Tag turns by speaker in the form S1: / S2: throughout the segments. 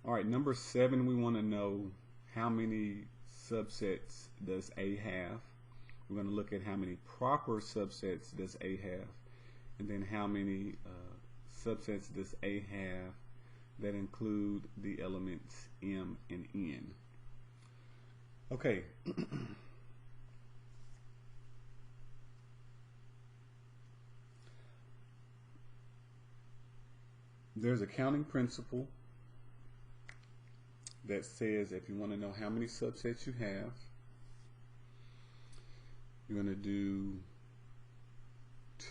S1: All right, number 7, we want to know how many subsets does A have. We're going to look at how many proper subsets does A have, and then how many subsets does A have that include the elements M and N. Okay. There's a counting principle that says if you want to know how many subsets you have, you're going to do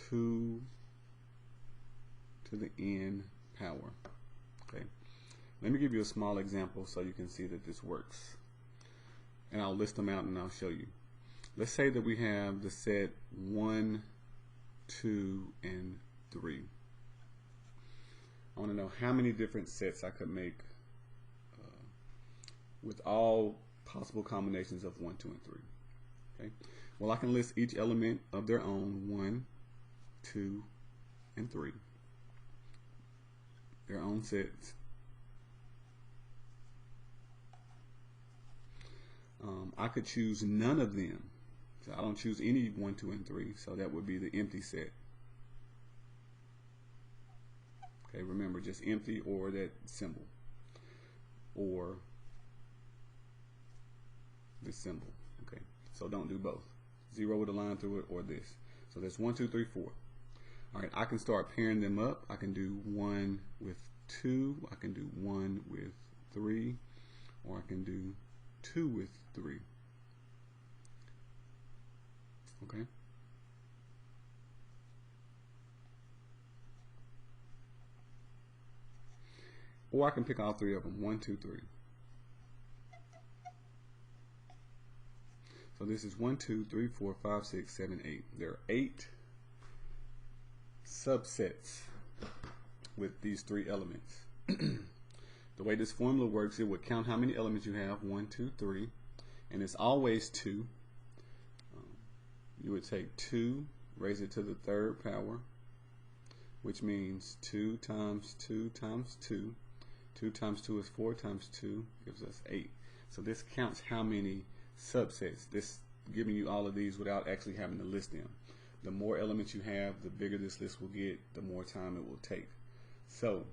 S1: 2 to the n power. Okay. Let me give you a small example so you can see that this works. And I'll list them out and I'll show you. Let's say that we have the set 1, 2, and 3. I want to know how many different sets I could make with all possible combinations of 1, 2, and 3. Okay. Well, I can list each element of their own: 1, 2, and 3. Their own sets. I could choose none of them. So I don't choose any 1, 2, and 3. So that would be the empty set. Okay, remember, just empty or that symbol, or this symbol. Okay, so don't do both. 0 with a line through it, or this. So that's 1, 2, 3, 4. All right, I can start pairing them up. I can do 1 with 2. I can do 1 with 3, or I can do 2 with 3. Okay. Or I can pick all 3 of them. 1, 2, 3. So this is 1, 2, 3, 4, 5, 6, 7, 8. There are 8 subsets with these 3 elements. The way this formula works, it would count how many elements you have: 1, 2, 3, and it's always 2. You would take 2, raise it to the 3rd power, which means 2 times 2 times 2. 2 times 2 is 4 times 2 gives us 8. So this counts how many subsets. This giving you all of these without actually having to list them. The more elements you have, the bigger this list will get, the more time it will take. So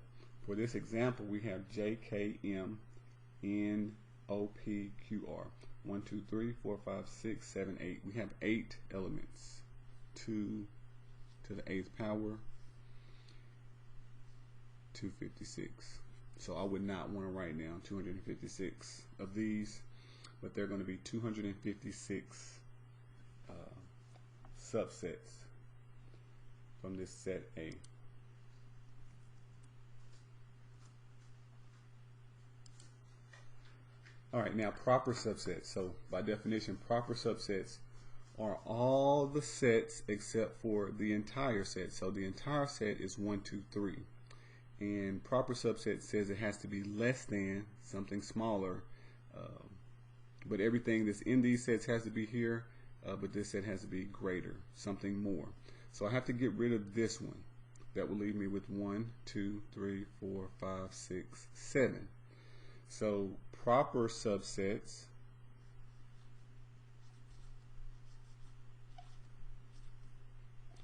S1: for this example, we have J, K, M, N, O, P, Q, R. 1, 2, 3, 4, 5, 6, 7, 8. We have 8 elements. 2 to the 8th power, 256. So I would not want to write down 256 of these, but they're going to be 256 subsets from this set A. All right, now proper subsets. So by definition, proper subsets are all the sets except for the entire set. So the entire set is 1, 2, 3. And proper subset says it has to be less than something smaller, but everything that's in these sets has to be here, but this set has to be greater, something more. So I have to get rid of this one. That will leave me with 1, 2, 3, 4, 5, 6, 7. So proper subsets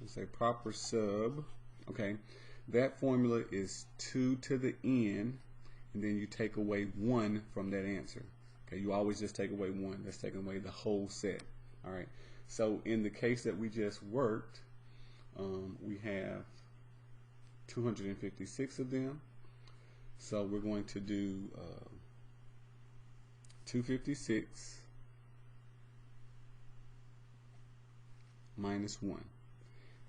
S1: let's say proper sub, okay, that formula is 2 to the n, and then you take away 1 from that answer. Okay, you always just take away 1. That's taking away the whole set. All right, so in the case that we just worked, we have 256 of them. So we're going to do 256 minus 1,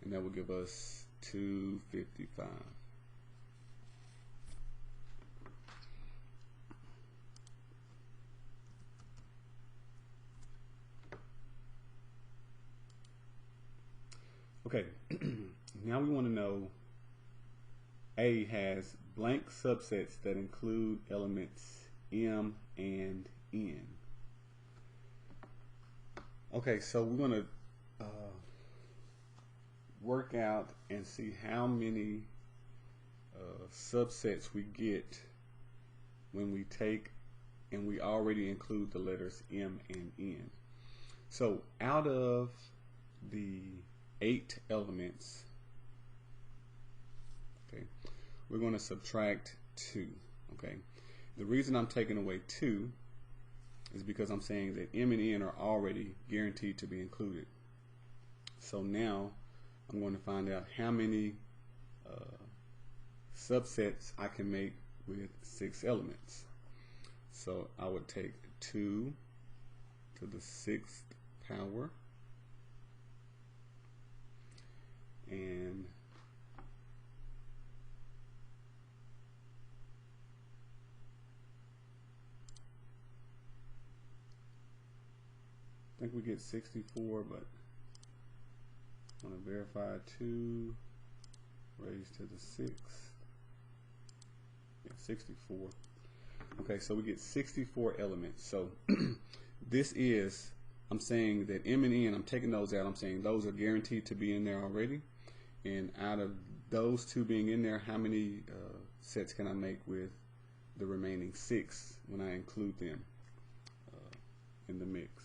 S1: and that will give us 255. Okay, now we want to know A has blank subsets that include elements M and N. Okay, so we're going to work out and see how many subsets we get when we take and we already include the letters M and N. So out of the 8 elements, okay, we're going to subtract 2. Okay, the reason I'm taking away 2 is because I'm saying that M and N are already guaranteed to be included. So now I'm going to find out how many subsets I can make with 6 elements. So I would take 2 to the 6th power, and I think we get 64, but I'm going to verify 2 raised to the 6th. Yeah, 64. Okay, so we get 64 elements. So this is, I'm saying that M and N, I'm taking those out. I'm saying those are guaranteed to be in there already. And out of those 2 being in there, how many sets can I make with the remaining 6 when I include them in the mix?